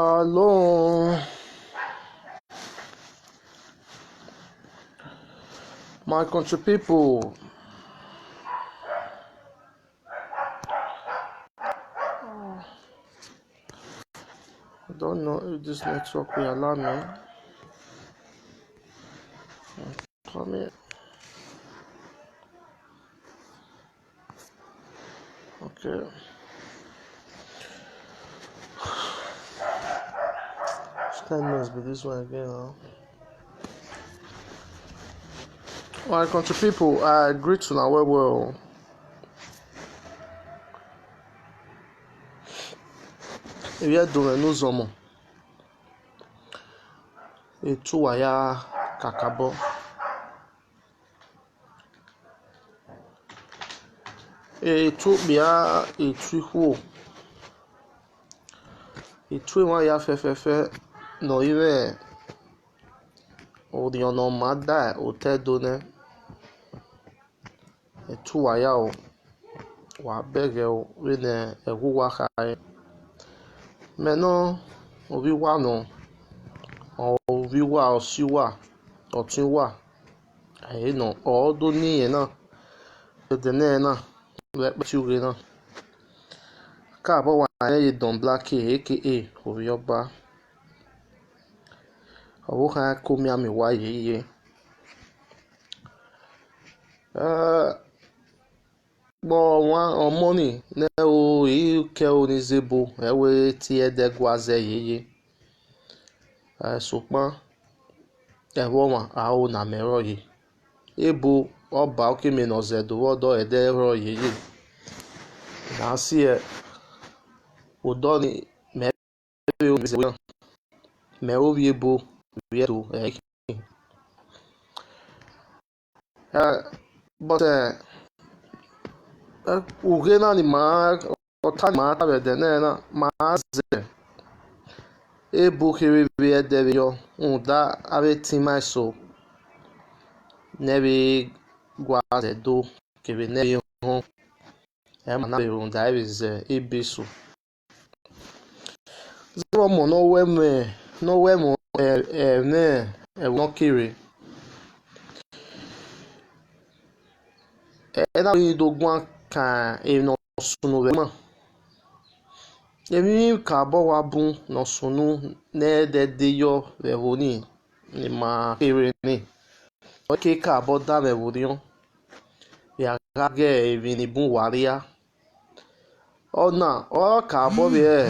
Hello, my country people. I don't know if this network will allow me. Come here. Okay. Stand must be this one again. Huh? My country people, I greet you now well. If you are doing no zomo, etu waya kakabo. Etu bia etu ho. Etu waya fefefe no iwe odi ono mada ote done. Etu waya o wa bege o we ne ewu wa kai. Meno obi wa no obi wa osi wa ọtún wà àyè náà ọdún níyẹn náà ẹdẹ náà náà lẹpẹtìwé náà káàbọ̀ wà ayẹyẹ Don Blackie aka Orioba ọwọ́ kan kó mi àmì wá yẹyẹ gbọ́ wọn ọmọ nì náà o èyí kẹ́ o ní zebo ẹ̀wẹ̀ tí ẹ̀ẹ́dẹ́gbàzẹ́ yẹyẹ sọpọ́n ẹ̀rọ wọn àwọn nà mẹ́rọ yìí ebo ọba okeme nọzedo ọdọ ẹ̀dẹ́rọ yìí náà sí ẹ̀ ọdọ ni mẹ́rẹ́ omi ṣe wọ́n mẹ́rẹ́ orí ebo rí ẹ̀dọ́ ẹ̀kí bọ́tẹ̀ ògé náà ni màá ọ̀tá ni màá tàbẹ̀dẹ̀ náà màá zẹ̀ ebo kiri rí ẹ̀dẹ́ yọ ǹdá abẹ́ tí máa sọ nẹ́bí guazedo kiri nẹ́bí hàn ẹ̀ máa náà ǹdá ẹ̀rí zẹ̀ ebe so zero mọ̀ n'ọwẹ́ mọ̀ ẹ̀wọ̀n kiri ẹ̀ náà yìí dógún kan èèyàn sunu rẹ̀ mọ̀ èmi kàbọ̀ wá bún nà sunu n'ẹ̀ẹ́dẹ́dẹ́ yọ rẹ̀ wò ní màá kiri ní ọ̀kẹ́ kàbọ̀ dá rẹ̀ wò ní ọ́ yàrá gẹ̀ èmi ní bún wàríà ọ̀nà ọ̀kàbọ̀ rẹ̀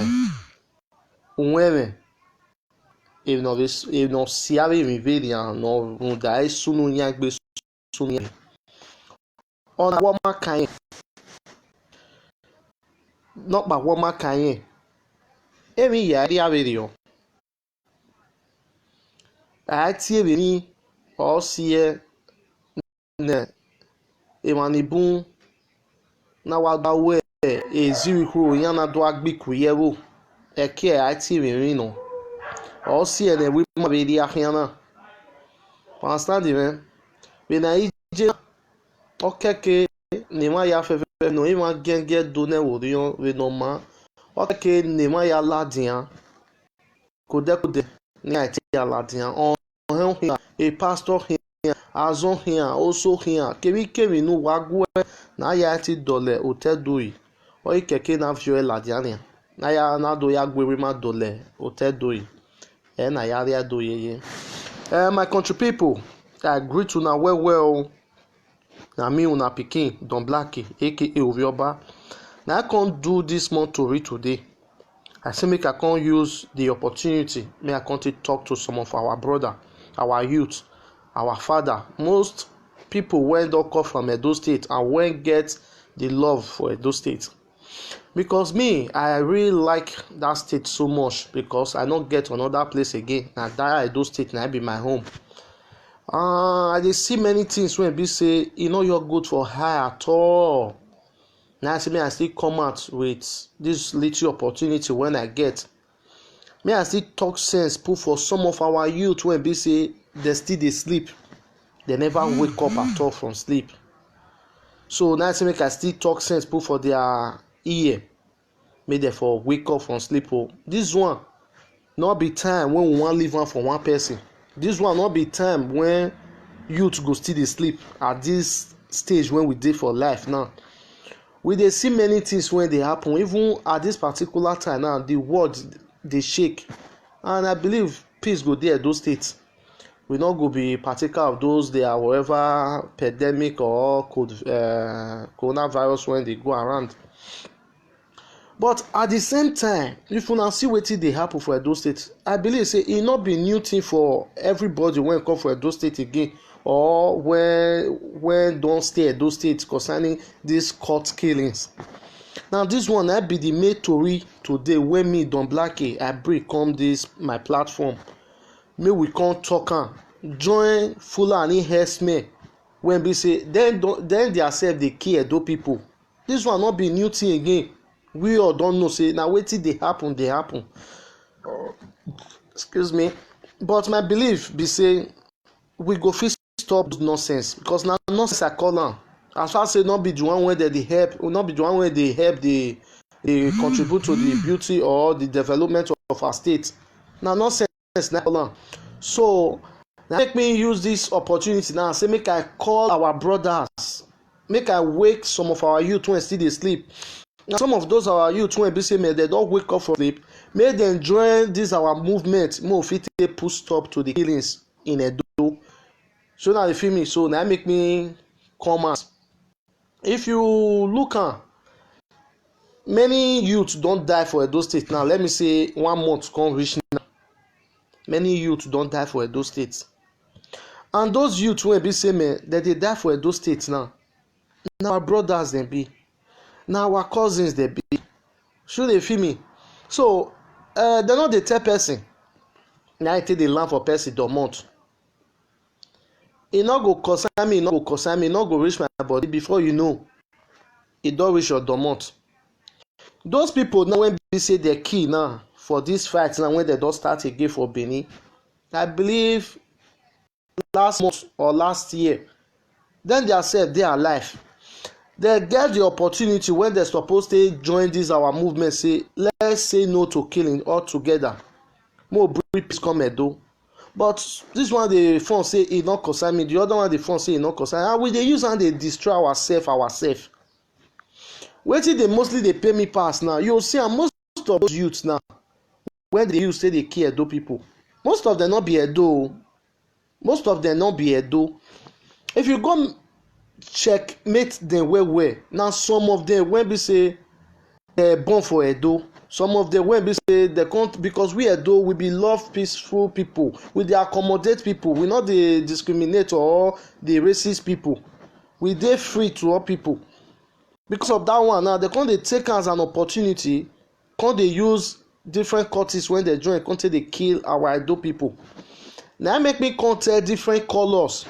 òwúrẹ̀ èèyàn sí àrẹ̀ mi vèrè àná ǹdà ẹ̀ sunu yẹn gbé sunu yẹn ọ̀nà wọ́n má kàn yẹn nọ́pà wọ́n má kàn yẹn èmi yà rí àrẹ̀ rẹ̀ ọ́ àti èrè ní ọ̀ọ́sì ẹ̀ nẹ̀ èmànìbún náà wá gbáwó ẹ̀ èzìrì kúrò yẹn náà dọ́ agbèkú yẹ̀wò ẹ̀kẹ́ ẹ̀ àti èrè rìn nà ọ̀ọ́sì ẹ̀ nẹ̀ wí mọ̀ bẹ́ẹ̀ rí àfihàn náà understand rẹ̀ bẹ́ẹ̀ náà yìí jẹ́ ọ̀kẹ́kẹ́ ní má ya fẹ́fẹ́ nà ìmọ̀ gẹ́gẹ́ dọ́nẹ̀ wò rí ọ́n rẹ̀ nà má ọ̀kẹ́kẹ́ ní má ya ládìyàn kòdẹ́kòdẹ́ ní àìtí ya ládìyàn ọ̀hún hìyà a pastor hìyà azọ́ hìyà oṣó hìyà kèmíkèmí nù wàgùẹ̀ náà yà ti dọ̀lẹ̀ òtẹ́dọ̀yì ọ̀yì kẹ̀kẹ́ náà fi ẹ̀ ládìyàn nìyà náà yà náà dọ̀ ya gbèrè má dọ̀lẹ̀ òtẹ́dọ̀yì ẹ̀ náà yà rí àdọ̀ yẹyẹ. My country people, I greet una well. Na me una pikin Don Blackie aka Orioba. Na I come do this month to read today. I say make I come use the opportunity make I come talk to some of our brother, our youth, our father. Most people wey don come from Edo State and wey get the love for Edo State. Because me, I really like that state so much because I no get another place again. Na that Edo State na be my home. I dey see many things wey be say e no your good for eye at all. Na I say me I still come out with this little opportunity when I get. Me I still talk sense put for some of our youth wey be say dem still dey sleep. They never wake up at all from sleep. So na I say make I still talk sense put for their ear. Make dem for wake up from sleep. Oh, this one not be time when we wan leave am for one person. This one not be time when youth go still dey sleep at this stage when we dey for life now. We dey see many things wey dey happen even at this particular time now. The world dey shake, and I believe peace go dey Edo State. We no go be partaker of those there whatever pandemic or coronavirus when dey go around. But at the same time, if una see wetin dey happen for Edo State, I believe say e no be new thing for everybody wey come for Edo State again, or when don stay Edo State concerning these court killings. Now this one na be the main tori today wey me Don Blackie I bring come this my platform. Make we come talk am, join Fulani herdsmen wey be say dem their self dey kill Edo people. This one no be new thing again. We all don know say na wetin dey happen. Excuse me. But my belief be say we go fit stop nonsense, because na nonsense I call am. As far say no be the one wey dem dey help, no be the one wey dey help dey contribute to the beauty or the development of our state. Na nonsense na I call am. So na make me use this opportunity now say make I call our brothers, make I wake some of our youth wey still dey sleep. Na some of those our youth wey be say dem don wake up from sleep, make dem join this our movement, make we fit take put stop to the killings in Edo. So na dey feel me. So na make me come out. If you look am, many youth don die for Edo State now. Let me say 1 month come reach now. Many youth don die for Edo State, and those youth wey be say dem dey die for Edo State now, na our brothers dem be, na our cousins dem be. So dey feel me. So dem no dey tell person na I take dey land for person domot. E no go concern me, e no go concern me, e no go reach my body. Before you know, e don reach your domot. Those people now wey be say dey kill now for this fight now when dem don start again for Benin, I believe last month or last year, dem their self dey alive. Dem get the opportunity when dem suppose to join this our movement, say let's say no to killing altogether, make we bring peace come Edo. But this one dey phone say e no concern me, the other one dey phone say e no concern, and we dey use am dey destroy ourselves. Wetin dey mostly dey pay me pass now, you see am, most of those youths now when dey use say dey kill Edo people, most of them no be Edo. Most of them no be Edo. If you go checkmate them well, na some of them wey be say born for Edo, some of them wey be say they can't, because we Edo we be love peaceful people, we dey accommodate people, we no dey discriminate or dey racist people, we dey free to all people. Because of that one now, they come dey take as an opportunity, come dey use different cultists when they join, come take dey kill our Edo people. Na make me come tell different colors.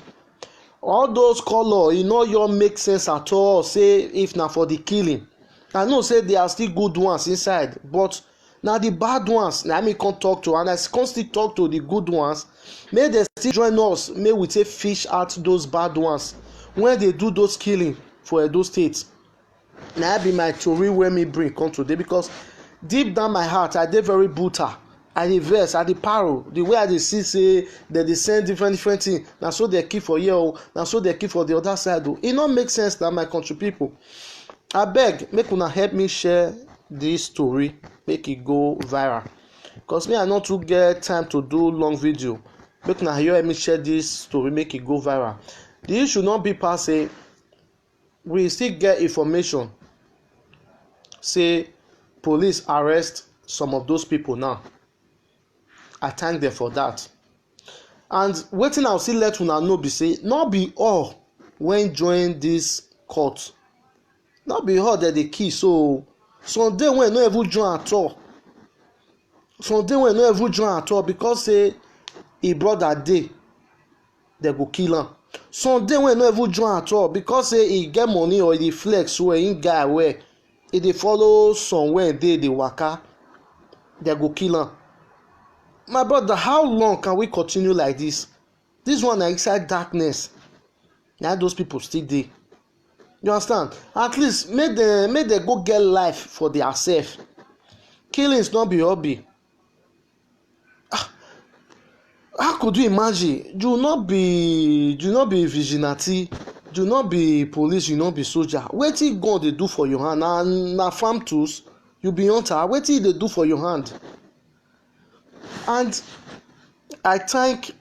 All those color, e no your make sense at all. Say if na for the killing, I know say there are still good ones inside, but na the bad ones na me come talk to, and I come still talk to the good ones. Make dem still join us, make we take fish out those bad ones when they do those killing for Edo State. Na be my tori wey me bring come today, because deep down my heart I dey very brutal. I dey vex, I dey paro. The way I dey see say dem dey send different things, na so dey kill for here o, na so dey kill for the other side o. E no make sense na my country people. Abeg make una help me share this story, make e go viral, because me I no too get time to do long video. Make una help me share this story, make e go viral. The issue no be pass say we still get information say police arrest some of those people now. I thank them for that. And wetin I still let una know be say no be all when join this court, no be all dem dey kill. So some dey wey no even join at all, some dey wey no even join at all, because say e brother dey, dem go kill am. Some dey wey no even join at all, because say e get money or e dey flex well, im guy well, e dey follow some wey dey waka, dem go kill am. My brother, how long can we continue like this? This one na inside darkness na those people still dey. You understand? At least make dem go get life for their self. Killings no be hobby. how could you imagine? Do not be vigilante, do not be police, you not be soldier. Wetin God dey do for your hand? Na farm tools, you be hunter. Wetin dey do for your hand? And I thank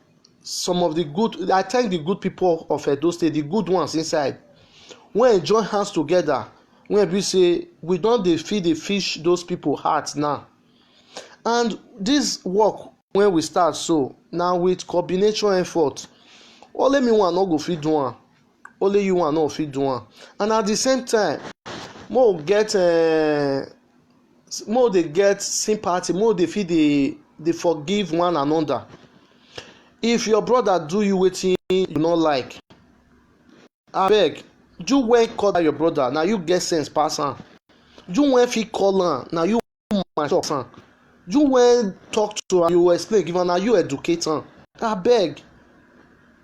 the good people of Edo State, the good ones inside, when join hands together, when we say we don dey feed the fish those people heart now. And this work when we start so na with coordination effort. Only me one no go fit do am, only you one no fit do am. And at the same time, mo dey get sympathy, mo dey fit dey forgive one another. If your brother do you wetin you no like, abeg, you wen call your brother, na you get sense pass am. You wen fit call am, na you mature pass am. You wen talk to am, you explain give am, na you educate am. Abeg,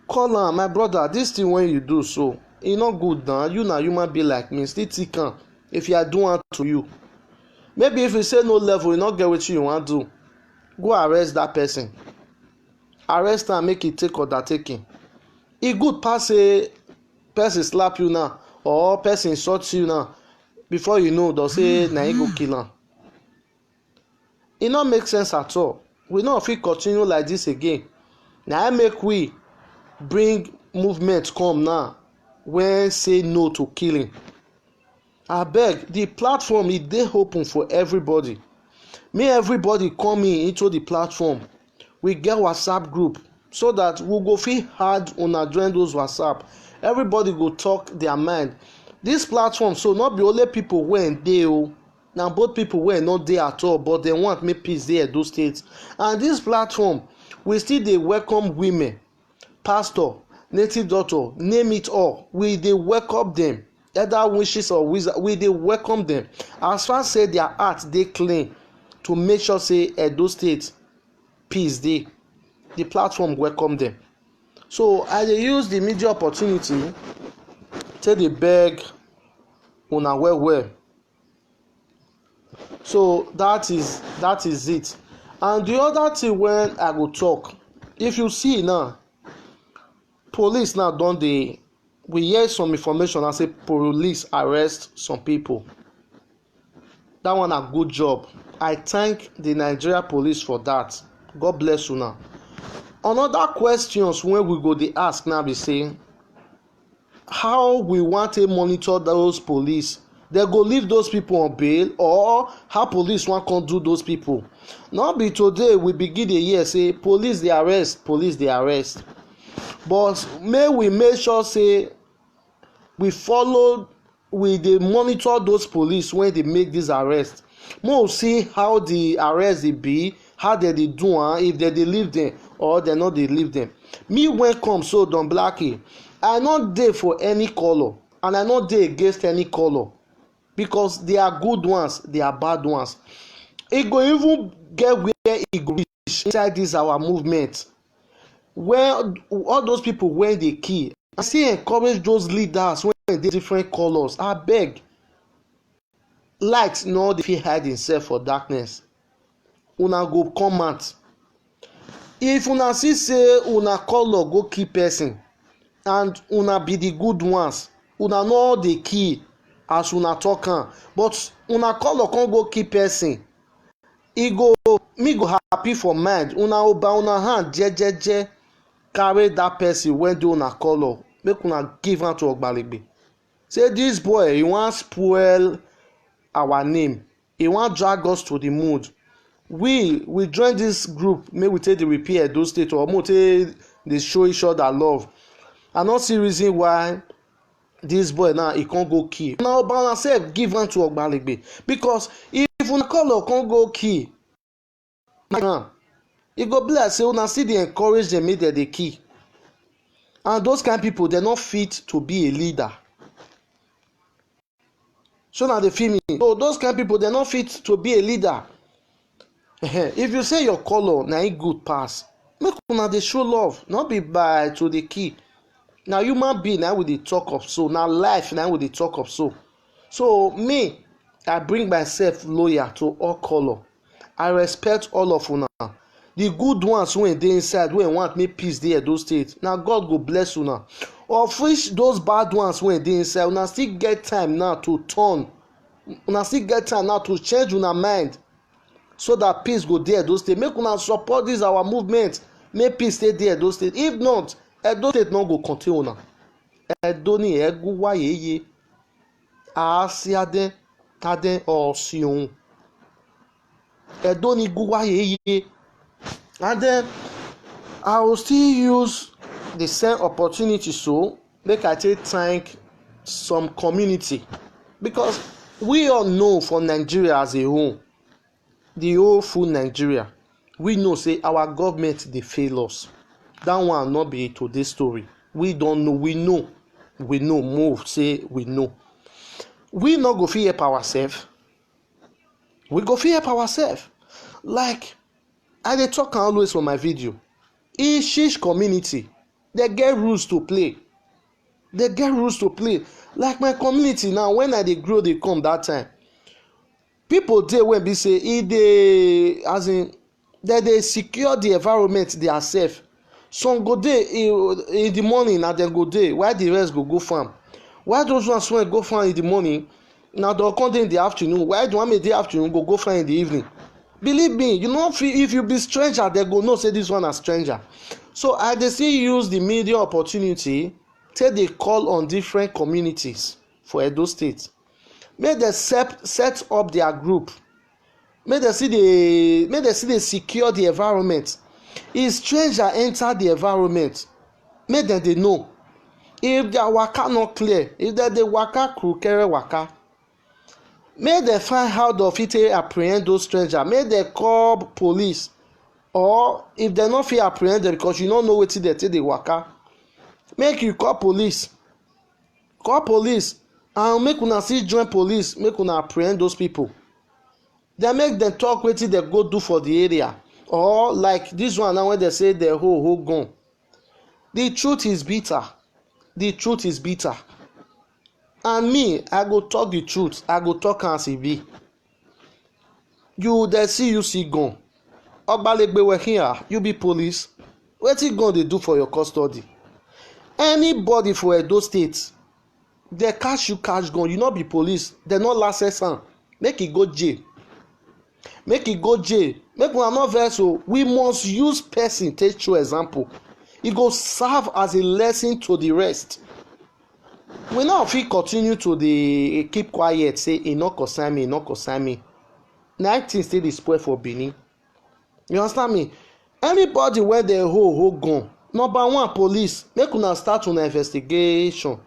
call am, my brother, this thing wey you do so, e no good na. You na human being like me, still think am if I do am to you. Maybe if you say no level, you no get wetin you wan do, go arrest that person. Arrest am, make e take undertaking. E good pass say person slap you now or person insult you now, before you know dem say na him go kill am. E no make sense at all. We no fit continue like this again. Na make we bring movement come now wey say no to killing. Abeg, the platform e dey open for everybody. Make everybody come into the platform. We get WhatsApp group so that we go fit add una join those WhatsApp. Everybody go talk their mind. This platform so not be only people wey dey o, na both people wey no dey at all, but dem want make peace dey Edo State. And this platform we still dey welcome women, pastor, native doctor, name it all. We dey welcome them, either witches or wizards. We dey welcome them as far say their heart dey clean to make sure say Edo State peace dey. The platform welcome them. So I dey use the media opportunity take dey beg una well well. So that is it. And the other thing wey I go talk, if you see now, police now don dey, we hear some information and say police arrest some people. That one na good job. I thank the Nigeria police for that. God bless una. Another questions wey we go dey ask now be say, how we wan take monitor those police? They go leave those people on bail, or how police wan come do those people? No be today we begin dey hear say police dey arrest, but may we make sure say we dey monitor those police when they make this arrest. May we see how the arrest dey be, how dem dey do am, if dem dey leave them or dem no dey leave them. Me when come so Don Blackie, I no dey for any color and I no dey against any color, because they are good ones, they are bad ones. E go even get where e go reach inside this our movement, where all those people wey dey kill, I still encourage those leaders wey dey different colors. Abeg, light no dey fit hide himself for darkness. Una go come out. If una see say una color go kill person and una be the good ones, una no dey kill as una talk am, but una color come go kill person, me go happy for mind. Una oba una hand jejeje carry that person wey dey una color, make una give am to Ogbalegbe. Say this boy, he wan spoil our name, he wan drag us to the mood. We join this group, make we take the repair Edo State, or make we take dey show each other love. I no see reason why this boy now he can't go kill. Now oba sef give am to Ogbalegbe, because if una color can't go kill, e go be like say una still dey encourage dem make dem dey kill. And those kind people, they not fit to be a leader. So now they feel me. So those kind people, they not fit to be a leader. If you say your color na it good pass, make una dey show love, not be by to the key. Now human being na we dey talk of so, now life na we dey talk of so. So me, I bring myself loyal to all color. I respect all of una. the good ones wey dey inside wey want make peace dey Edo State, na God go bless una. Of which those bad ones wey dey inside, una still get time now to turn, una still get time now to change una mind so that peace go dey Edo State. Make una support this our movement, make peace stay dey Edo State. If not, Edo State no go contain una. Edo ni egu wa yeye asiade tade osion. Edo ni gu wa yeye. And then I will still use the same opportunity so make I take thank some community, because we all know for Nigeria as a whole, the whole full Nigeria, we know say our government dey fail us. That one not be today's story. We don't know, we know move say we know. We not go fit help ourselves. We go fit help ourselves. Like I dey talk always for my video, each community they get rules to play. They get rules to play. Like my community now, when I dey grow dey come that time, people dey when be say e dey as in they secure the environment themselves. Some go dey in the morning na dem go dey while the rest go farm. While those ones wey go farm in the morning, na dem come dey in the afternoon. While the one wey dey afternoon go farm in the evening. Believe me, you know, if you be stranger, they go know say this one a stranger. So I dey still use the media opportunity take dey call on different communities for Edo State. Make dem set up their group. Make dem see dey secure the environment. If stranger enter the environment, make dem dey know. If their waka no clear, if dem dey waka krukere waka, make dem find how dem fit take apprehend those strangers. Make dem call police, or if dem no fit apprehend dem because you no know wetin dem take dey waka, make you call police and make una still join police, make una apprehend those people. Then make dem talk wetin dem go do for the area. Or like this one now when they say the whole gone. The truth is bitter. The truth is bitter. And me, I go talk the truth. I go talk as e be. You dey see you see gun. Ogbalegbe we here, you be police. Wetin gun dey do for your custody? Anybody for Edo State, they catch gun, you no be police, they no license am. Make e go jail. Make e go jail. Make una no vex o. We must use person take show example. E go serve as a lesson to the rest. We no fit continue to dey keep quiet say e no concern me, e no concern me. Na thing still dey spoil for Benin. You understand me? Anybody wey dey hold gun, number one, police, make una start una investigation.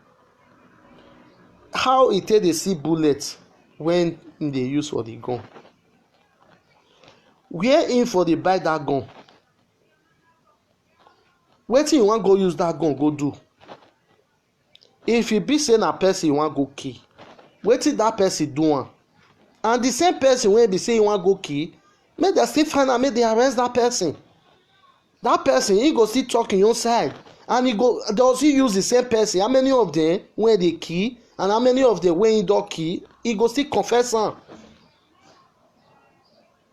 How e take dey see bullet when e dey use for the gun? Where im for dey buy that gun? Wetin you wan go use that gun go do? If e be say na person you wan go kill, wetin that person do am? And the same person wey be say you wan go kill, make dem still find am, make dem arrest that person. That person, he go still talk in your side, and he go does he use the same person? How many of them wey dey kill and how many of them wey he don kill? He go still confess am.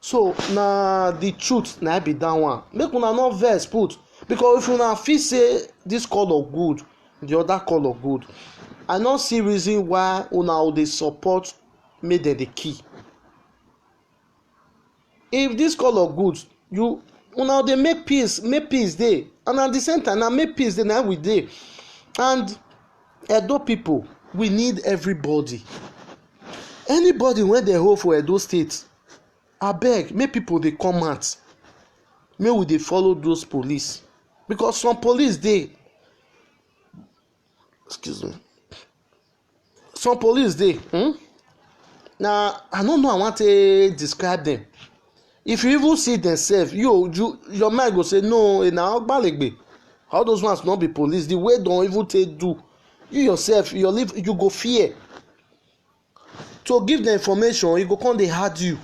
So na the truth na be that one. Make una no vex put, because if una feel say this colour good, the other colour good, I no see reason why una dey support make dem dey kill. If this colour good, una dey make peace dey, and at the same time na make peace dey na we dey. And Edo people, we need everybody. Anybody wey dey hold for Edo State, abeg make people dey come out, make we dey follow those police, because some police dey, some police dey na I no know I wan take describe them. If you even see them sef, your mind go say no, na ogbalegbe. All those ones no be police. The way don even take do, you yourself, you go fear to give the information. E go come dey hard you.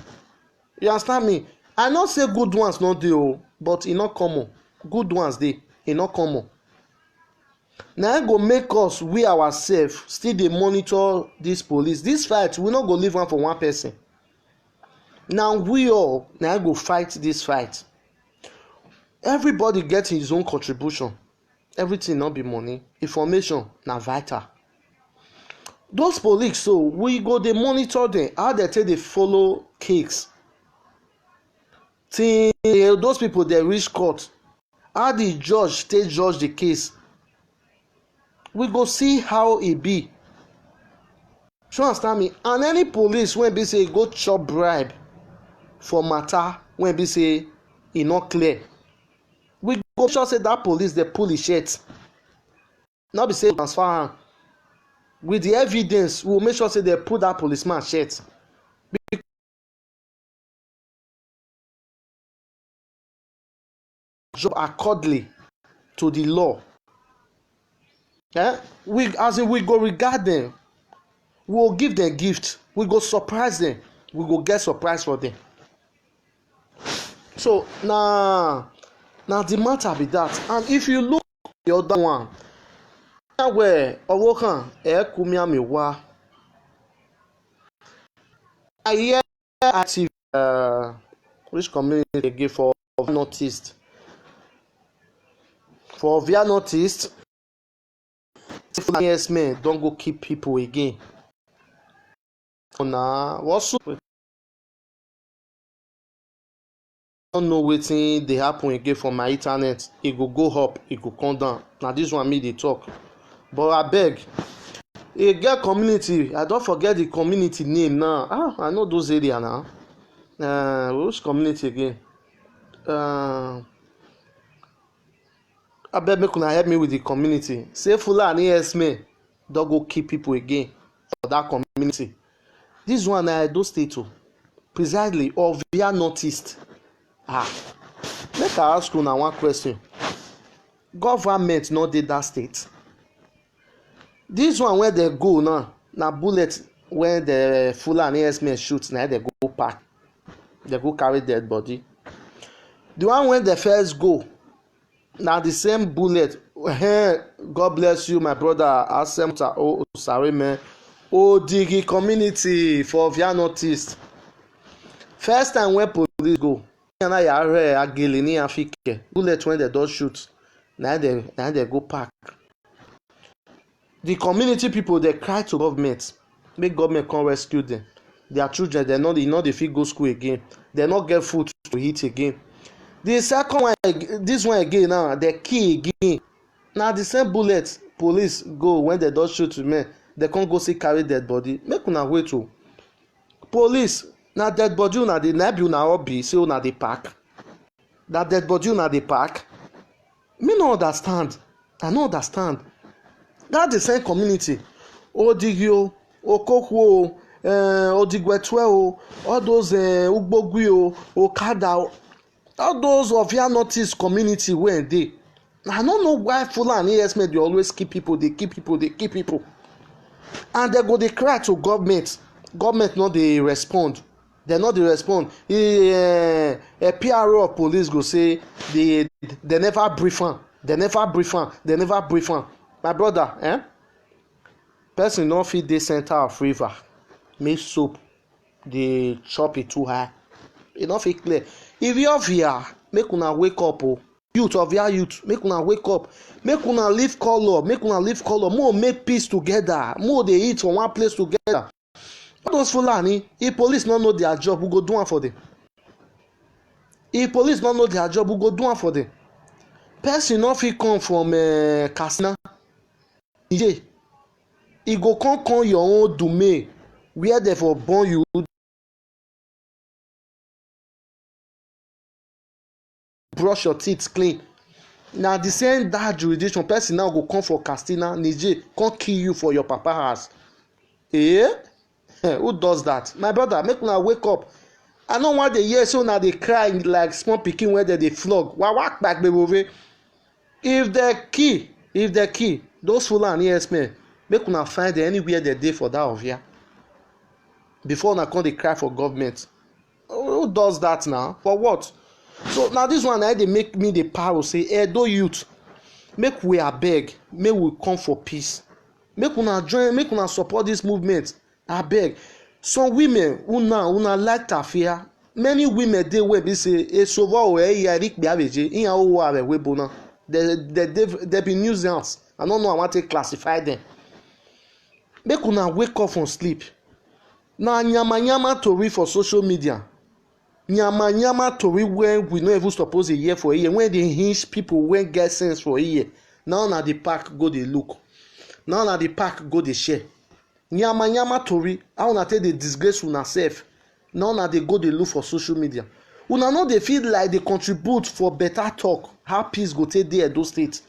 You understand me? I no say good ones no dey o, but e no common. Good ones dey, e no common. Na im go make us, we ourselves, still dey monitor this police. This fight, we no go leave am for one person. Now we all na go fight this fight. everybody get his own contribution. Everything not be money. Information na vital. Those police, so we go dey monitor them, how they take dey follow case till those people dey reach court, how the judge take judge the case. We go see how e be. You understand me? And any police wey be say go chop bribe for matter wey be say e no clear, we go sure say that police dey pull his shirt. No be say transfer am. With the evidence, we will make sure say they pull that policeman shirt. Job accordingly to the law. We go regard them. We will give them gift. We go surprise them. We go get surprise for them. So now the matter be that. And if you look at the other one, where Owokan Kumia wa, I hear active which community they give for noticed. For via noticed, yes men don't go keep people again. For now, what's don't know wetin dey happen again for my internet. E go up, e go come down. Na this one me dey talk. But abeg, e get community. I don forget the community name now. I know those area now. Which community again? Abeg make una help me with the community. Say Fulani herdsmen don go kill people again for that community. This one na Edo State o, precisely of via northeast. Make I ask una one question. Government no dey that state. This one where they go now, na bullet when the Fulani herdsmen shoot, na they go pack. They go carry dead body. The one when they first go, na the same bullet. God bless you, my brother Asemta Osareme Odigi community for via northeast. First time when police go, bullet when they don't shoot, now they go pack. The community people they cry to government, make government come rescue them. Their children they know they fit go school again. They not get food to eat again. The second one, this one again now, they kill again. Now the same bullet police go when they don't shoot men, they can't go see carry dead body. Make una wait to police. Na dead body una dey na be una hobby say una dey pack. Na dead body una dey pack. Me no understand. I no understand. That the same community. Odigio, Okokwo, Odigwetwe, all those Ugbogwi, Okada, all those of your notice community wey dey. I no know why Fulani herdsmen dey always keep people, dey keep people. And they go dey cry to government. Government no dey respond. They no dey respond. A PRO of police go say they never brief am. They never brief am. My brother, person no fit dey center of river make soap dey chop it too high. E no fit clear. If you of here, make una wake up o. Youth of your youth, make una wake up. Make una live color. More make peace together. More dey eat for one place together. All those Fulani, if police no know their job, we go do am for them. If police no know their job, we go do am for them. Person no fit come from Katsina, Niger. E go come your own domain where they for born you. Brush your teeth clean. Na the same that jurisdiction person now go come for Katsina, Niger, come kill you for your papa house. Who does that? My brother, make una wake up. I no want dey hear so una dey cry like small pikin wey dem dey flog. Wawak back gbebove. If they kill those Fulani herdsmen, make una find them anywhere they dey for that of here. Before una come dey cry for government. Who does that now? For what? So now this one dey make me dey paro say Edo youth, make we abeg, make we come for peace. Make una join, make una support this movement. Abeg, some women una like tafia, many women dey wey be say esovo o eri pe abeje iyan owo are we bona they be nuisance. I don't know. I want to classify them. Make una wake up from sleep. Na nyama tori for social media. Nyama tori when we no even suppose a year for a year. When they hinge people when get sense for a year. Now na the park go dey look. Now na the park go dey share. Nyama tori. How una take dey disgrace una self. Now na dey go dey look for social media. Una no dey feel like dey contribute for better talk. How peace go take dey Edo State.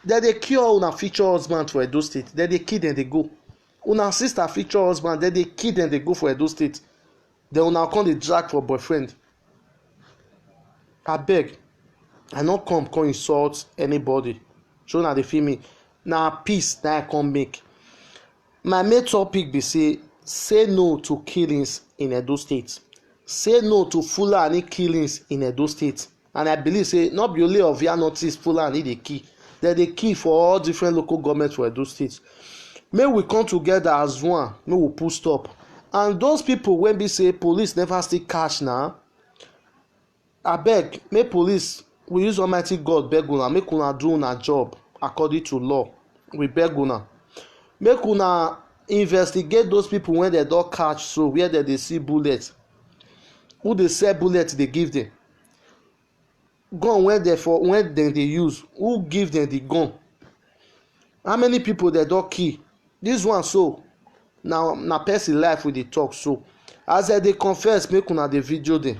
Dem dey kill una future husband for Edo State. Dem dey kill dem dey go. Una sister future husband dem dey kill dem dey go for Edo State. Then una come dey drag for boyfriend. Abeg, I no come insult anybody. So una dey feel me. Na peace na I come make. My main topic be say no to killings in Edo State. Say no to Fulani killings in Edo State. And I believe say not be only of Northeast Fulani dey kill. Dem dey kill for all different local governments for Edo State. May we come together as one. May we put stop. And those people when be say police never still catch now. Abeg, make police we use Almighty God beg una make una do una job according to law. We beg una. Make una investigate those people when they don catch so where they dey see bullet. Who dey sell bullet dey give them. Gun when dem dey use. Who give them the gun? How many people they don kill? This one so na person life we dey talk so. As dem dey confess make una dey video dem.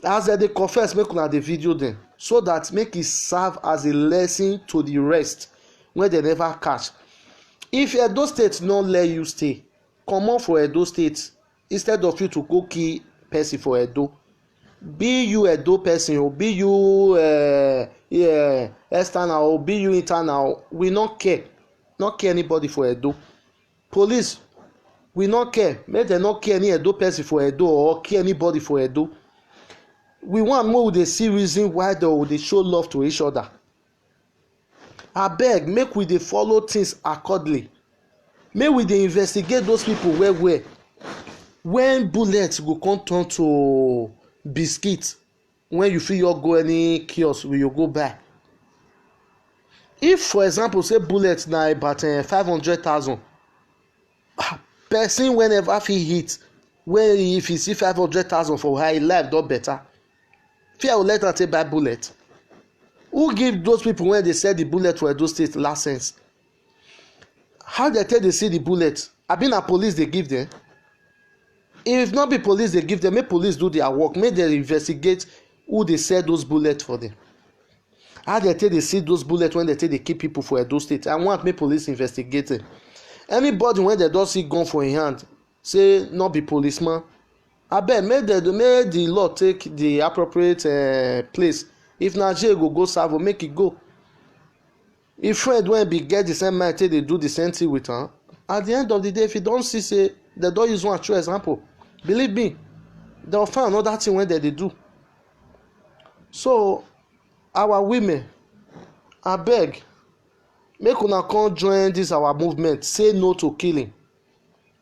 As dem dey confess make una dey video dem so that make e serve as a lesson to the rest when dem never catch. If Edo State no let you stay, comot for Edo State instead of you to go kill person for Edo. Be you Edo person or be you external or be you internal, we no care. Not care anybody for Edo. Police, we no care. Make dem no care any Edo person for Edo or care anybody for Edo. We want more dey see reason why they dey show love to each other. Abeg, make we dey follow things accordingly. Make we dey investigate those people well. When bullets go come turn to biscuit, when you fit go any kiosk wey you go buy. If for example say bullet na about 500,000, person whenever fit hit, when if you see 500,000 for high life don better. Fear will let am take buy bullet. Who give those people when they sell the bullet for Edo State license? How they take dey see the bullet? Abi na police dey give them? If not be police dey give them, make police do their work. Make dem investigate who dey sell those bullets for them. How they take dey see those bullets when they take dey kill people for Edo State? I want make police investigate them. Anybody when they don see gun for im hand say no be policeman, abeg make the law take the appropriate place. If na jail go serve, make e go. If friend wey be get the same mind take dey do the same thing with am, at the end of the day if you don see say dem don use one show example, believe me dem find another thing wey dem dey do. So our women, abeg make una come join this our movement say no to killing.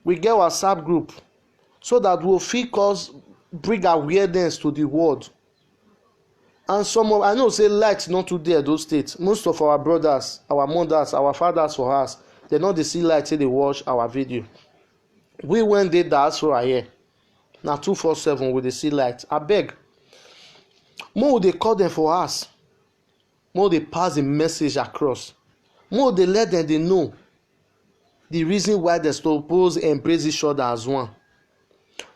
We get WhatsApp group so that we fit cause bring awareness to the world. And some of I know say light not too dey Edo State. Most of our brothers, our mothers, our fathers for us, they no dey see light till they watch our video. We when dey diaspora here na 247 we dey see light. Abeg, more dey call them for us. More dey pass the message across. More dey let them dey know the reason why they suppose embrace each other as one.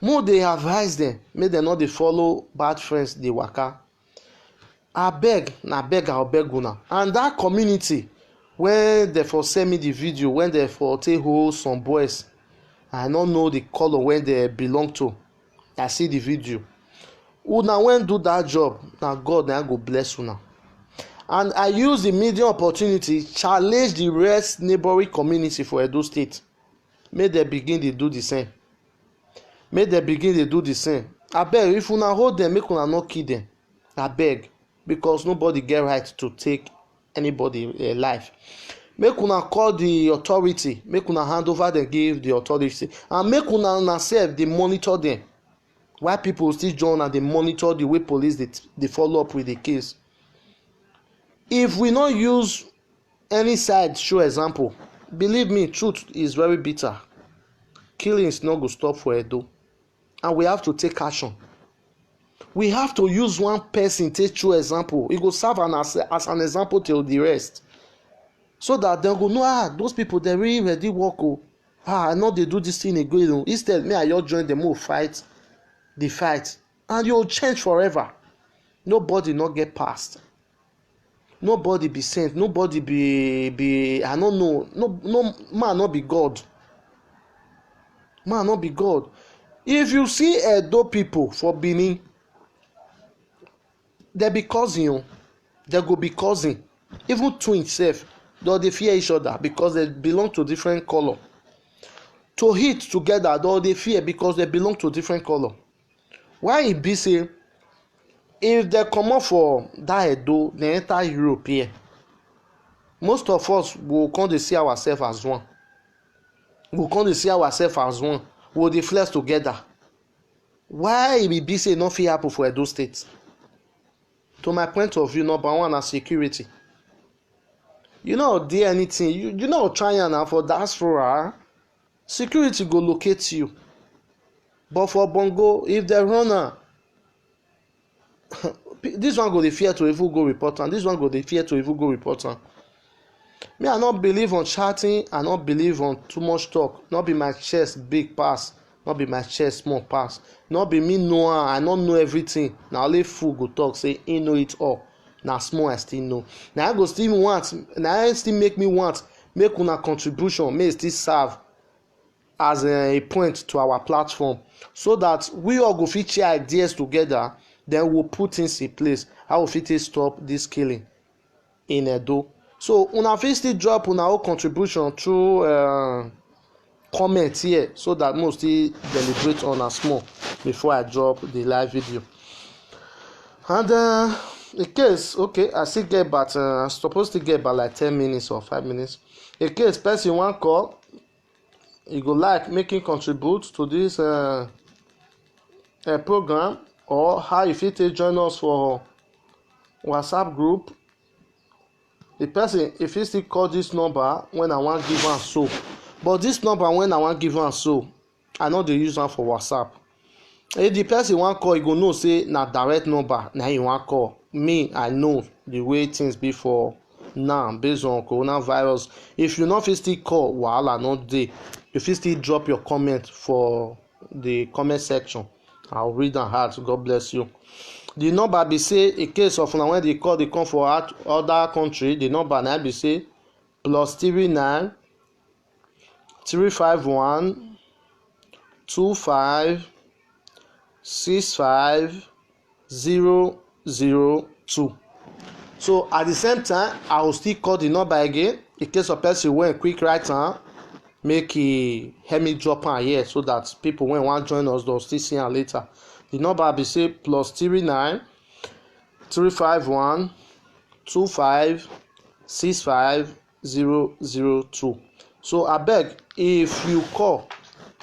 More dey advise them make dem no dey follow bad friends dey waka. Abeg na beg I beg una. And that community when they for send me the video, when they for take hold some boys, I no know the color when they belong to. I see the video. Una when do that job, na God na go bless una. And I use the media opportunity challenge the rest neighboring community for Edo State. Make dem begin dey do the same. Make dem begin dey do the same. Abeg, if una hold them, make una no kill them. Abeg, because nobody get right to take anybody life. Make una call the authority. Make una hand over them, give the authority, and make una sef dey monitor them. Why people still join and they monitor the way police they follow up with the case? If we not use any side show example, believe me, truth is very bitter. Killings no go stop for Edo, and we have to take action. We have to use one person take show example. E go serve as an example to the rest, so that dem go know, those people dem really ready work o. I no dey do this thing again o. Instead, me I just join dem, mo fight the fight, and you go change forever. Nobody no get past. Nobody be saint. Nobody be I no know. No man no be God. Man no be God. If you see Edo people for Benin, they be cousin o. They go be cousin. Even twins sef, though they fear each other because they belong to different color. To hit together, though they fear because they belong to different color. Why e be say if they comot for that Edo, they enter Europe here, most of us go come dey see ourselves as one. We go come dey see ourselves as one. We go dey flex together. Why e be say e no fit happen for Edo State? To my point of view, number one na security. You no do anything, you no try am for diaspora, security go locate you. But for Bongo, if dem run am, this one go dey fear to even go report am, this one go dey fear to even go report am. Me, I no believe on chatting, I no believe on too much talk. No be my chest big pass, no be my chest small pass. No be me know am, I no know everything. Na only fool go talk say he know it all. Na small I still know. Na I go still want, na I still make me want make una contribution, make e still serve as a point to our platform, so that we all go fit share ideas together. Then we'll put things in place. How we fit stop this killing in Edo? So una fit still drop una own contribution through comment here, so that most still deliberate on a small before I drop the live video. And in case, okay, I still get but I'm supposed to get about like 10 minutes or 5 minutes. In case person wan call, you go like making contribute to this program, or how you fit join us for WhatsApp group. The person, if he still call this number when I wan give am so, but this number when I wan give am so, I no dey use am for WhatsApp. If the person wan call, you go know say na direct number na him wan call. Me, I know the way things be for now based on coronavirus. If you no fit still call, wahala no dey. You fit still drop your comment for the comment section. I'll read am out. God bless you. The number be say, in case of una when they call, they come for other country, the number na be say +39 351 25 65 002. So at the same time, I will still call the number again in case of person wey quick write am, make e help me drop am here, so that people wey wan join us don still see am later. The number be say +39 351 25 65 002. So abeg, if you call,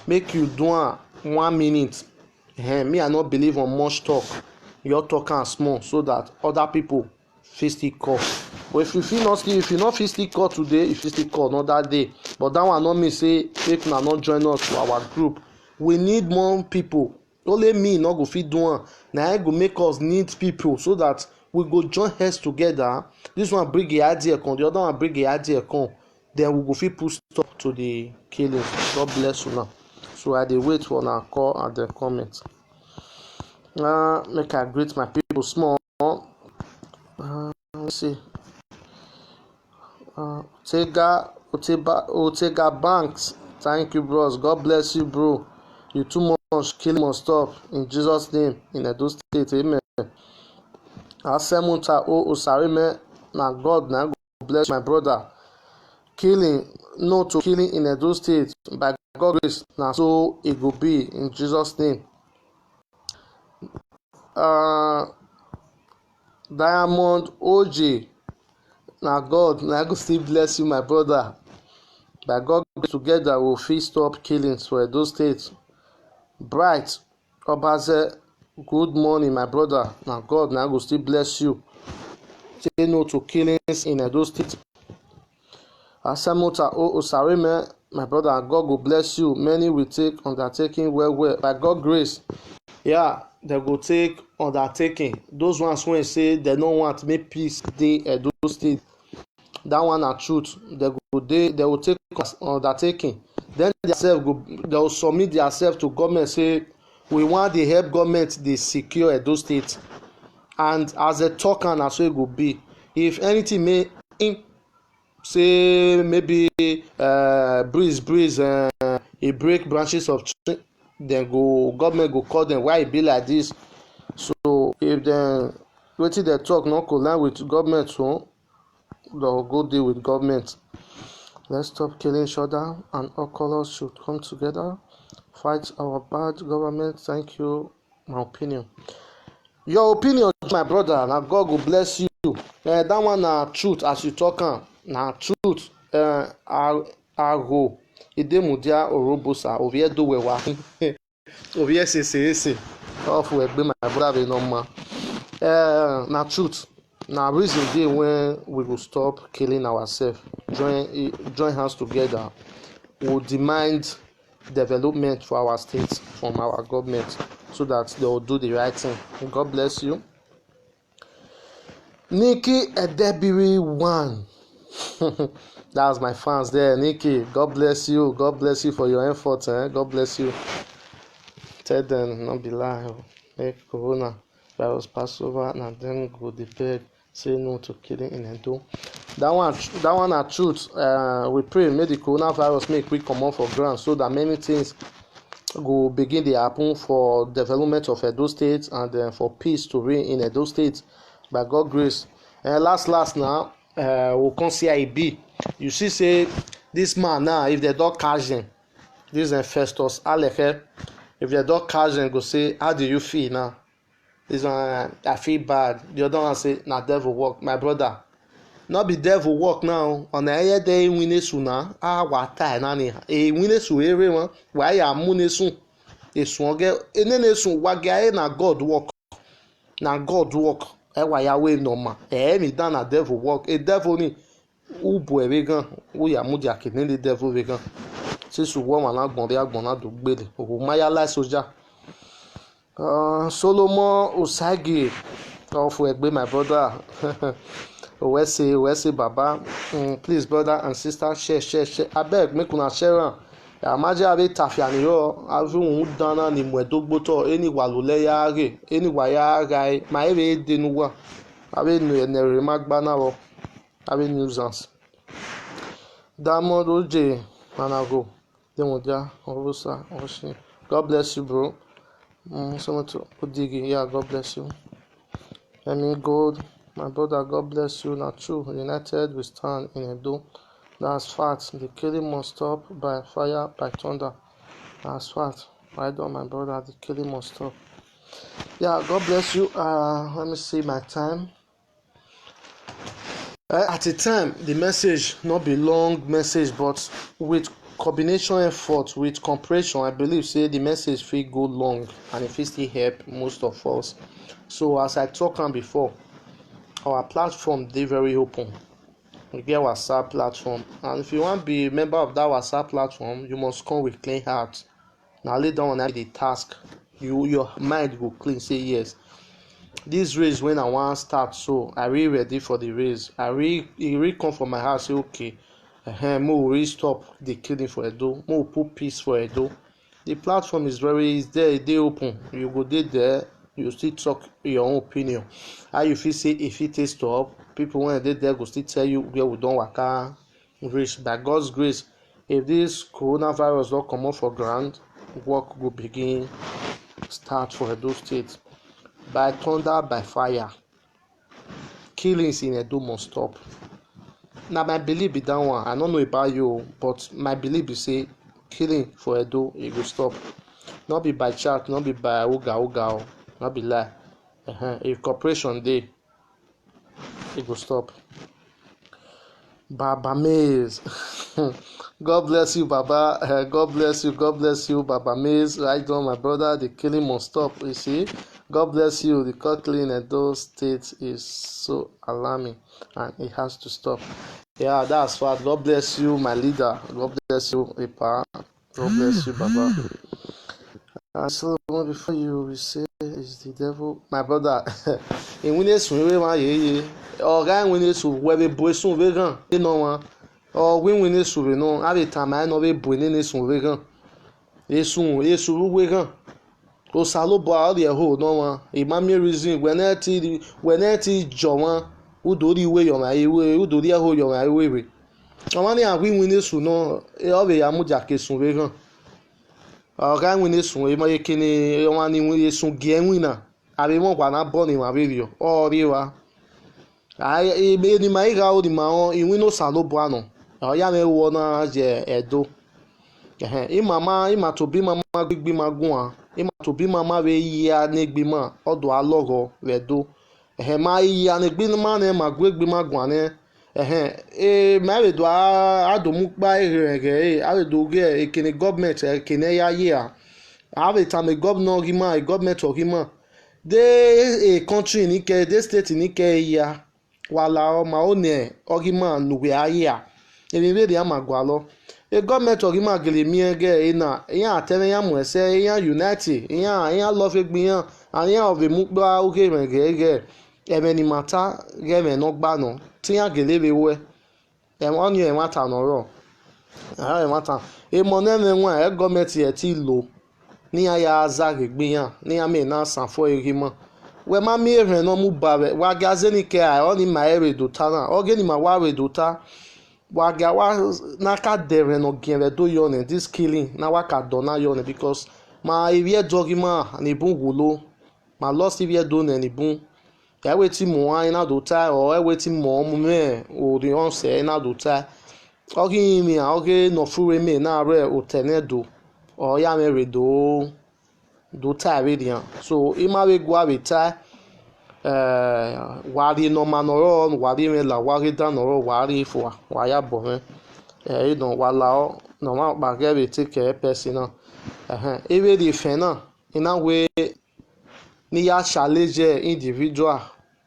make you do am 1 minute. Me, I no believe on much talk. You talk am small, so that other people fit still call. But if you no fit still call today, you fit still call another day. But that one no mean say make una no join us for our group. We need more people. Only me no go fit do am. Na I go make us need people, so that we go join heads together. This one bring a idea come, the other one bring a idea come. Then we go fit put stop to the killing. God bless you now. So I dey wait for una call and the comment. Make I greet my people small. Let's see. Otega Banks, thank you, bros. God bless you, bro. You too much. Killing must stop in Jesus' name. In Edo State, amen. Asemunta Osarime, na God na go bless my brother. Killing, no to killing in Edo State. By God's grace, na so it go be in Jesus' name. Diamond OJ, na God na go still bless you, my brother. By God, together we'll fit stop killings for Edo State. Bright Obaze, good morning, my brother. Now God now go still bless you. Say no to killings in Edo State. Asamota Osareme, my brother, God go bless you. Many will take undertaking well. By God's grace, yeah, they go take undertaking. Those ones when say they don't want make peace dey Edo State. That one na truth. They will take undertaking. Then they will submit themselves to government. Say we want the help government dey secure Edo State. And as a talk and as it go be, if anything may say maybe breeze e break branches of tree, then government go call them why e be like this. So if dem wetin dem talk no collide with government so dem go deal with government. Let's stop killing each other and all colors should come together, fight our bad government. Thank you. My opinion. Your opinion, my brother, na God go bless you. That one na truth as you talk am, na truth. Ago idemudia orobosa ovie dowewa ovie sese of egbe my brother no ma. Na truth. Na reason dey when we go stop killing ourselves. Join hands together. We we'll demand development for our state from our government, so that they will do the right thing. God bless you. Nikki Edebiri 1. That's my fans there. Nikki, God bless you. God bless you for your effort. God bless you. Tell them, not be lie. Make corona virus pass over and then go the bed. Say no to killing in Edo. That one are truth. We pray may the coronavirus make we come off for ground, so that many things go begin to happen for development of Edo State and for peace to reign in Edo State by God's grace. Last now, we come see how e be. You see say this man now, if they don't catch him, this Festus Aleke, if they don't catch him, go say, how do you feel now? This one, I feel bad. The other one say, na devil work. My brother, not be devil work now. On a day winesu na wata na ni e winesu ere won wa ya munesu esun oge enenesu wage na God work. Na God work. E wa ya we normal. Mi dan na devil work. E devil ni ubu ere gan. Wo ya mu dia kini le devil we gan. Se su wo ma na gbon be agbon na do gbele. O ma ya lai soja. Solomon Osagi of Egbe, my brother. Wese Baba. Please, brother and sister, share. I beg, make una share am. Amaje abe tafiani yo, avu udana ni mwedogboto, eni walule ya re, eni waya gai, ma ebe denuwa. Abe nere magbana wo, abe nuisance. Diamond Oje, Manago, Demodia, Orusa, Oshi. God bless you, bro. Someone to Odigi, yeah, God bless you. Emi Gold, my brother, God bless you. Not true. United we stand in Edo. That's fact. The killing must stop by fire, by thunder. That's fact. Right on, my brother. The killing must stop. Yeah, God bless you. Let me see my time. At the time, the message not be long message, but with combination effort, with compression, I believe say the message fit go long and it fit still help most of us. So as I talk on before, our platform dey very open. We get WhatsApp platform, and if you want to be a member of that WhatsApp platform, you must come with clean heart. Now lay down on the task. Your mind go clean. Say yes. This race when I want start, so I really ready for the race. It really come from my heart. Say okay, more really stop the killing for Edo. More put peace for Edo. The platform is there. They open. You go there. You still talk your own opinion. How you feel say if it is stop, people when they there go still tell you where we don't waka reach. By God's grace, if this coronavirus don't come up for ground, work will begin start for Edo State. By thunder, by fire. Killings in Edo must stop. Now my belief be that one. I don't know about you, but my belief is say killing for Edo it will stop. Not be by chat, not be by oga, not be lie. If cooperation dey, it will stop. Baba Maze. God bless you, Baba. God bless you. God bless you, Baba Maze. Right on, my brother. The killing must stop. You see, God bless you. The court killing in those states is so alarming, and it has to stop. Yeah, that's what. God bless you, my leader. God bless you, Ipa. God bless you, Baba. So before you say is the devil, my brother. In winners, we ma ye. Ọ̀gá winners webe boy sun we gan. You know one. Or win winners we no. Every time I know we boy ni sun we gan. Yesu we gan. O salo bo all the ho no one. Imami reason when ti jọ wọn. Udori we yo ma iwe. Udori ho yo ma iwe. Ọmọ ni àwọn winners no. E o be ya mu ja ke sun we gan. Ọ̀gá nwere sun ema ekene ọnwa ni nwere sun gie nwina abi mo kwa na bo ni ma video oriwa ai ebe ni mai ga o di ma o iwi no salo bo ano o ya me wo na je edo ima to bi mama gbigbi magun a ima to bi mama we ya na egbi ma odo alogo redo ma ya na egbi ma na ma gbigbi magun ne ma do adomu pa ere do ge ekene government ekene ya ye a have time a governor gima a government or gima de a country ni ke de state ni ke ya wala o ma o ne ogima nuwe aya emi be dia magwalo a government or gima gele mi ge ina yan atene yan mo ese yan unite yan love egbin yan and yan of the mugba oge me ge eme ni mata ge me no gba no ti yan gele be we on you mata no ro mata e mo na me won e government e ti lo ní aya azaghe gbiyan ní ame na san fo erimo we ma mi eren no mu ba wa gaze ni ke ai oni ma ere do ta na oge ni ma wa re do ta wa ga wa na ka dere no gen do yo ne this killing na wa ka do na yo ne because ma iwie dogima ni bun wulo ma lost iwie do ne ni bun ya we ti mo ai na do ta o e we ti mo mu me o ri on se na do ta oge mi a oge no fure me na re o tenedo or ya mere do ta radiant so imawe gwa beta wari no manoro wari me la wari da no wari fo wa ya bo me don wala o no ma ba ge be take care person na ebe di fe na ina we ni ya challenge individual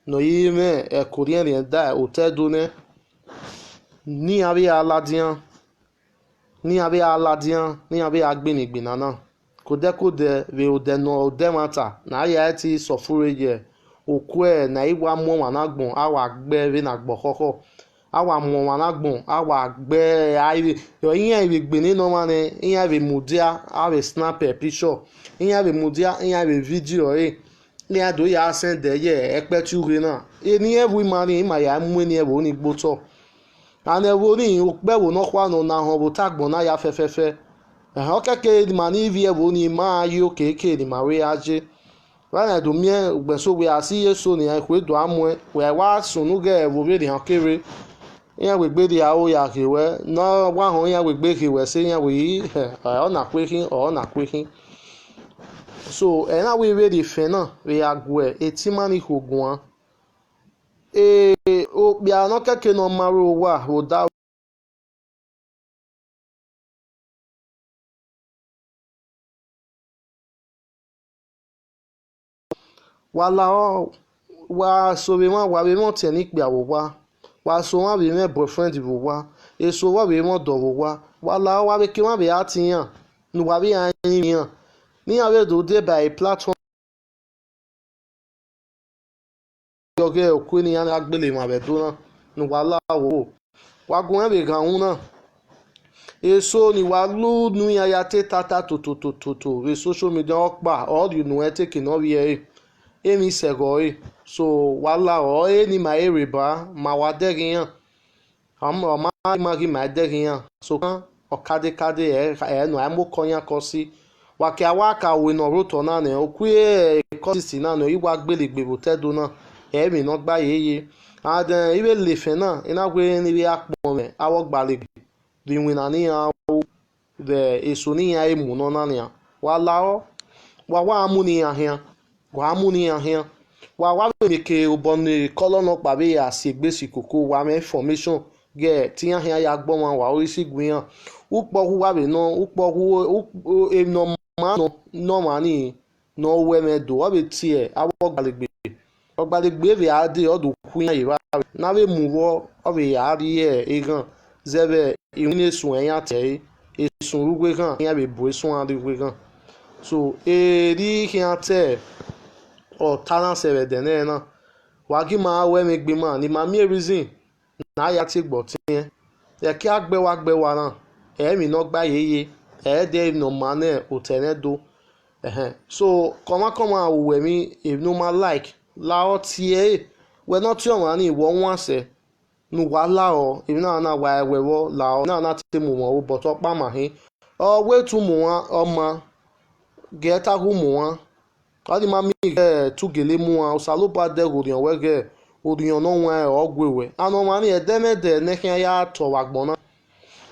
no yi me e korean ri da hotel do ne ni abi aladian ní abẹ́ aladian ní abẹ́ agbénigbìnà náà kòdẹ́kòdẹ́ rè òdẹ̀nà òdẹ́mata náà yà ti sọ̀fúnre yẹ òkú ẹ̀ náà ìwà mọ́ wọn àgbọ̀n àwà gbẹ́ rè nà gbọ̀ kọ́kọ́ àwà mọ́ wọn àgbọ̀n àwà gbẹ́ àìrè ìyẹn ìrè gbè nínú wọn ni ìyẹn ìrè mùdíà àrè snap ẹ̀ píṣọ̀ ìyẹn ìrè mùdíà ìyẹn ìrè fídíò rè ní àdó yà sẹ́ndẹ̀ yẹ ẹ̀pẹ́ tí ó rè náà ènìyàn ìwé máa ní ìmà yà mú ènìyàn ìwé ní gbótọ̀ and ewori ukpewo no kwa no na ho butagbo na ya fefefe okeke di mani vi ewo ni ma yi okeke ni ma we aje wana do mie ugbeso we asi yeso ni ekwe do amwe we wa sunu ge ewo re han kere yan we gbe di awo ya kewe no wa hon yan we gbe kewe se yan we o na kwekin so na we ready fe na we agwe etimani hogun o bia no keke no maro wa o da wala o wa so be mo te ni pe awo wa so wa be me boyfriend wo wa eso wa be mo do wo wala wa be ki wa be atiyan nu wa be yan ni awe do dey by platform oge okwu ni yan agbele ma be do na nu wala wo wa gun e be gan un na eso ni wa lu nu ya te tata to we social media okpa all you know e take no be emi segoi so wala o ni ma ereba ma wa deriyan am ma gi ma deriyan so kan okade no amo koyan ko si wa ke awa ka we no roto na ne oku e ko si na no iwa gbelegbe botedo na mi no gba yeye and ibe le fe na ina gwe ni bi apon me awo gbalegbe bi wina ni awo the eso ni ya emu no na ne wala o wa amuni ahia wa we ke obon color no pa be ya si gbesi koko wa me information ge tinya hia ya gbo ma wa orisi gwiyan upo hu wa be no upo hu e no ma no ma ni no we me do wa be tie awo gbalegbe ogbalegbe be ade odu kuyan yi ba na be mu wo o be ya ri egan zebe iwine sun eyan te esun rugwe kan ya be bo esun ade rugwe kan so eri hia te o talent sebe dene na wagi ma we me gbe ma ni ma mi reason na ya ti gbo tin e ki agbe wa na e mi no gba yeye e de no mane o tene do so koma we mi if no ma like la o ti e we no ti o ma ni wo won ase nu wa la o if na wa we wo la o na ti mu won o but o pa ma hin o we tu mu won o ma ge ta hu mu won adi ma mi tu gele mu won o salo ba de goriyan we ge odiyan no won ogwewe ano ma ni edemede ne kan ya to wa gbona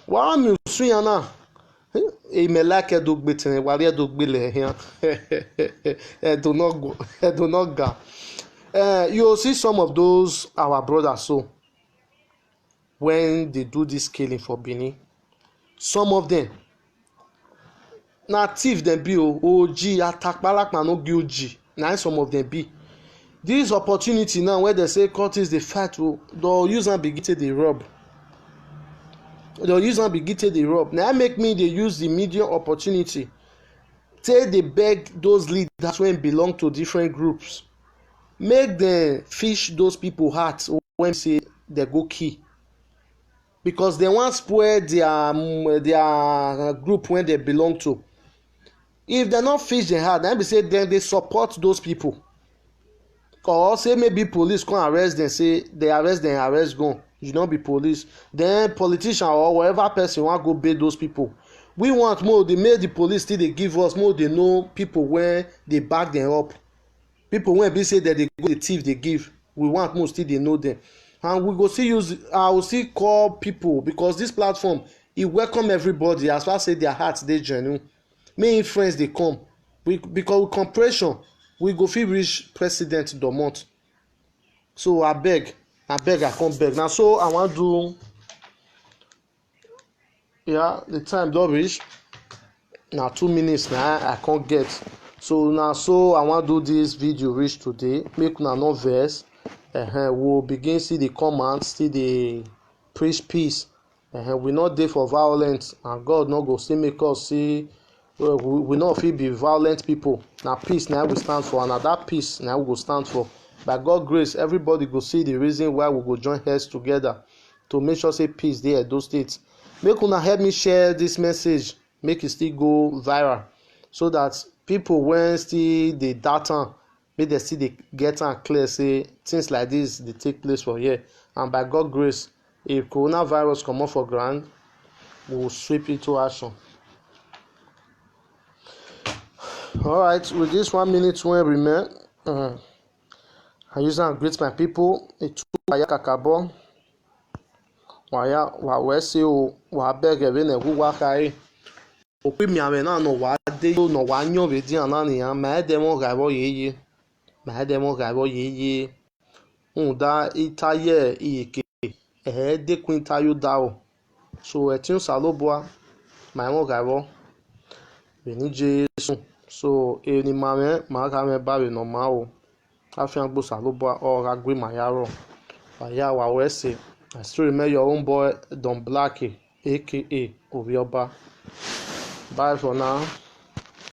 wa mi sun yan na e me like do gbe tin wa ri do gbe le yan e do not ga you see some of those our brothers so when they do this killing for Benin some of them na thief dem be oji atakpalakpa no gi oji na some of them be. This opportunity now where they say cultists dey fight they'll use am begin take dey rob na make me dey use the media opportunity take dey beg those leaders wey belong to different groups make dem fish those people heart when say they go kill because they wan spoil their group wey they belong to. If they no fish their heart na be say dem dey support those people or say maybe police come arrest dem say they arrest gone you no be police then politician or whatever person wan go bail those people we want more dey make the police still dey give us more dey know people wey dey back dem up people wey be say dem dey go dey thief dey give we want more still dey know them and we go still use I will still call people because this platform e welcome everybody as far as say their heart dey genuine make friends dey come because with cooperation we go fit reach president domot so abeg I come beg na so I wan do the time don reach na 2 minutes na I come get so na so I wan do this video reach today make una no vex we begin see the command still dey preach peace we no dey for violence and God no go still make us see we no fit be violent people na peace na we stand for and na that peace na we go stand for by God grace everybody go see the reason why we go join heads together to make sure say peace dey Edo State. Make una help me share this message make e still go viral so that people wey still dey doubt am make dem still dey get am clear say things like this dey take place for here and by God grace if coronavirus comot for ground we will sweep into action. Alright, with this 1 minute wey remain I use am greet my people etu waya kakabo wa we se o wa bege be na gwugwa kai opi mi ame na no wa de no wa nyo be di ana ni ya ma de mo ga bo yeye unda itaye iyeke de kwinta yo da o so etin saloboa ma mo ga bo be ni Jesu so eni mame ma ka me ba be no ma o afian gbo saloboa o ra gbe ma yaro aya wa we se I still remember your own boy Don Blackie aka Obioba. Bye for now.